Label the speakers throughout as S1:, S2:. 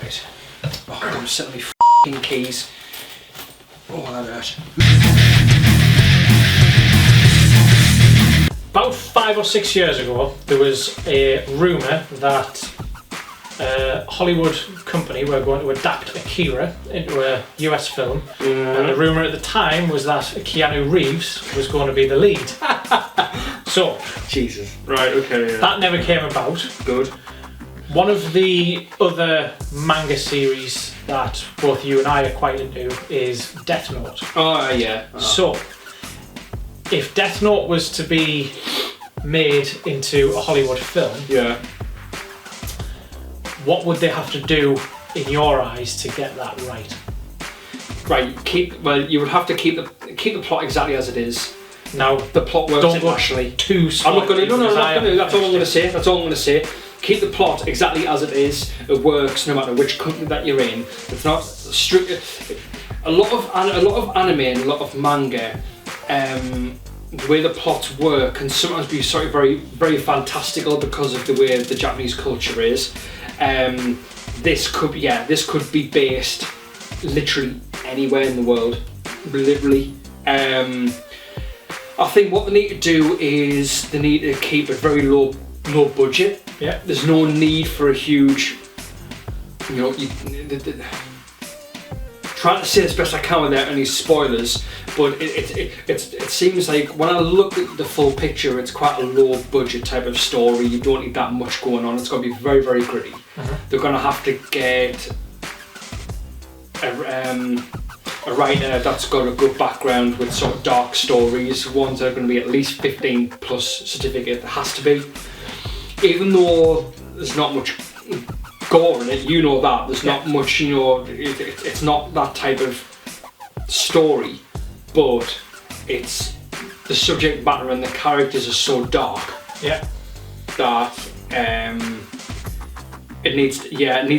S1: Right. Oh, I'm sitting on my f***ing keys. Oh, that hurt.
S2: About 5 or 6 years ago, there was a rumour that a Hollywood company were going to adapt Akira into a US film, and the rumour at the time was that Keanu Reeves was going to be the lead. So,
S1: Jesus. Right, okay, yeah.
S2: That never came about.
S1: Good.
S2: One of the other manga series that both you and I are quite into is Death Note.
S1: Oh, yeah. Oh.
S2: So, if Death Note was to be made into a Hollywood film,
S1: yeah,
S2: what would they have to do in your eyes to get that right?
S1: Right, you would have to keep the plot exactly as it is.
S2: Now,
S1: the plot works internationally.
S2: Too
S1: I'm not going to. No, I'm not going to. That's all I'm going to say. That's all I'm going to say. Keep the plot exactly as it is. It works no matter which country that you're in. It's not strict. A lot of anime and a lot of manga, the way the plots work can sometimes be sort of very, very fantastical because of the way the Japanese culture is. This could be based literally anywhere in the world, literally. I think what they need to do is they need to keep a very low budget.
S2: Yeah.
S1: There's no need for a huge, trying to say as best I can without any spoilers, but it seems like when I look at the full picture, it's quite a low budget type of story. You don't need that much going on. It's got to be very, very gritty.
S2: Uh-huh.
S1: They're going to have to get a writer that's got a good background with sort of dark stories, ones that are going to be at least 15 plus certificate. It has to be. Even though there's not much gore in it, that there's not much, it's not that type of story, but it's the subject matter and the characters are so dark, that it needs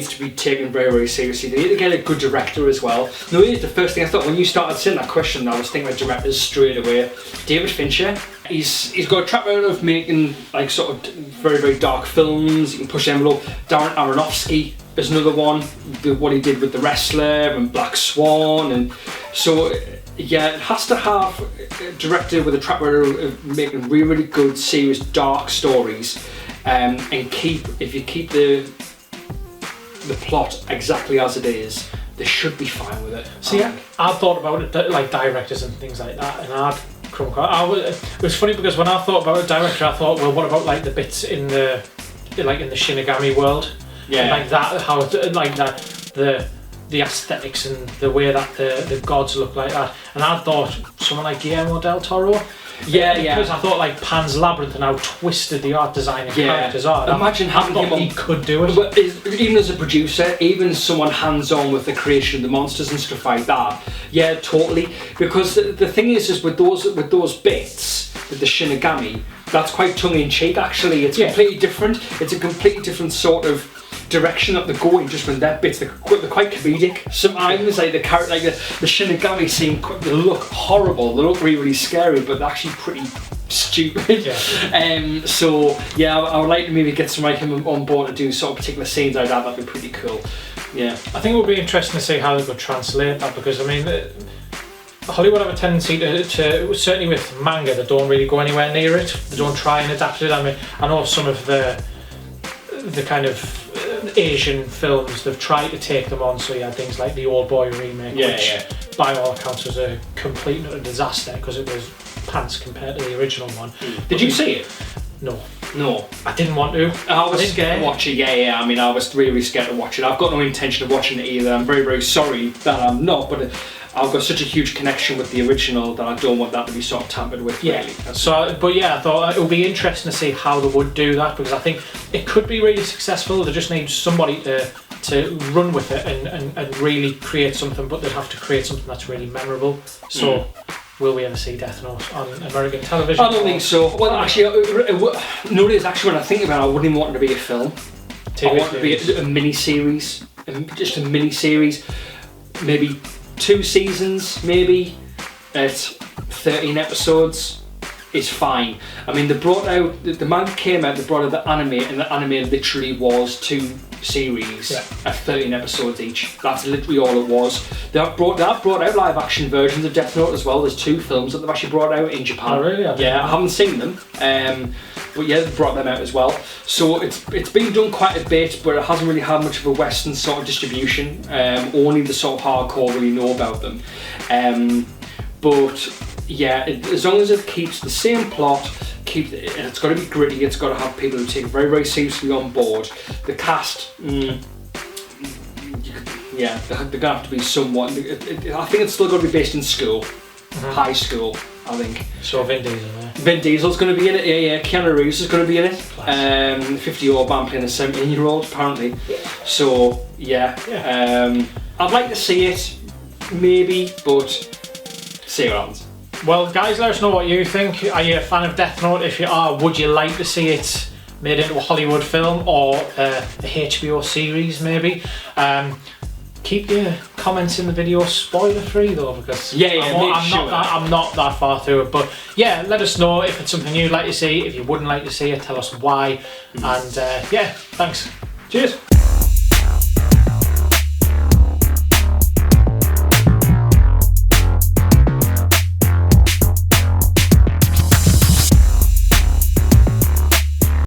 S1: to be taken very, very seriously. They need to get a good director as well. No, here's the first thing I thought when you started saying that question. I was thinking about directors straight away. David Fincher. He's got a track record of making like sort of very, very dark films. You can push the envelope. Darren Aronofsky is another one. What he did with The Wrestler and Black Swan, and so yeah, it has to have a director with a track record of making really, really good, serious, dark stories. And if you keep the plot exactly as it is, they should be fine with it.
S2: See, I've thought about it like directors and things like that, and it was funny because when I thought about a director, I thought, well, what about like the bits in the Shinigami world?
S1: Yeah.
S2: And like that, how like that the aesthetics and the way that the gods look like that. And I thought someone like Guillermo del Toro. Because I thought like Pan's Labyrinth and how twisted the art design and characters are.
S1: Imagine having him on,
S2: he could do it.
S1: But even as a producer, even someone hands-on with the creation of the monsters and stuff like that. Yeah, totally. Because the thing is with those bits, with the Shinigami, that's quite tongue-in-cheek actually. It's completely different. It's a completely different sort of direction that they're going. Just when that bits, they're quite comedic. Sometimes like the character, like the Shinigami they look horrible. They look really, really scary, but they're actually pretty stupid. So yeah, I would like to maybe get someone like him on board to do sort of particular scenes like that. That'd be pretty cool. Yeah,
S2: I think it would be interesting to see how they could translate that, because I mean, Hollywood have a tendency to certainly with manga, they don't really go anywhere near it. They don't try and adapt it. I mean, I know some of the kind of Asian films, they've tried to take them on, so you had things like the Old Boy remake, which by all accounts was a complete disaster because it was pants compared to the original one.
S1: Did you see it?
S2: No,
S1: I
S2: didn't want to.
S1: I was scared to watch it. I mean, I was really scared to watch it. I've got no intention of watching it either. I'm very, very sorry that I'm not, but I've got such a huge connection with the original that I don't want that to be sort of tampered with. Really.
S2: I thought it would be interesting to see how they would do that, because I think it could be really successful. They just need somebody to run with it and really create something, but they'd have to create something that's really memorable. So, will we ever see Death Note on American television?
S1: I don't think so. Well, actually, nowadays, actually, when I think about it, I wouldn't even want it to be a film. I want it to be a mini-series, just a mini-series, maybe 2 seasons, maybe at 13 episodes is fine. I mean, they brought out the manga came out. They brought out the anime, and the anime literally was 2 series at 13 episodes each. That's literally all it was. They have brought out live action versions of Death Note as well. There's 2 films that they've actually brought out in Japan.
S2: Oh really?
S1: I haven't seen them, but yeah, they've brought them out as well. So it's been done quite a bit, but it hasn't really had much of a Western sort of distribution. Only the sort of hardcore really know about them. But yeah, as long as it keeps the same plot, it's got to be gritty, it's got to have people who take it very, very seriously on board. The cast, yeah, they're going to have to be somewhat, I think it's still got to be based in school, high school, I think.
S2: So Vin Diesel, yeah.
S1: Vin Diesel's going to be in it, yeah, Keanu Reeves is going to be in it. 50-year-old man playing a 17-year-old apparently. So, yeah. I'd like to see it, maybe, but see what happens.
S2: Well guys, let us know what you think. Are you a fan of Death Note? If you are, would you like to see it made into a Hollywood film or a HBO series maybe? Keep your comments in the video spoiler free though, because I'm not that far through it, but yeah, let us know if it's something you'd like to see. If you wouldn't like to see it, tell us why. And yeah, thanks.
S1: Cheers.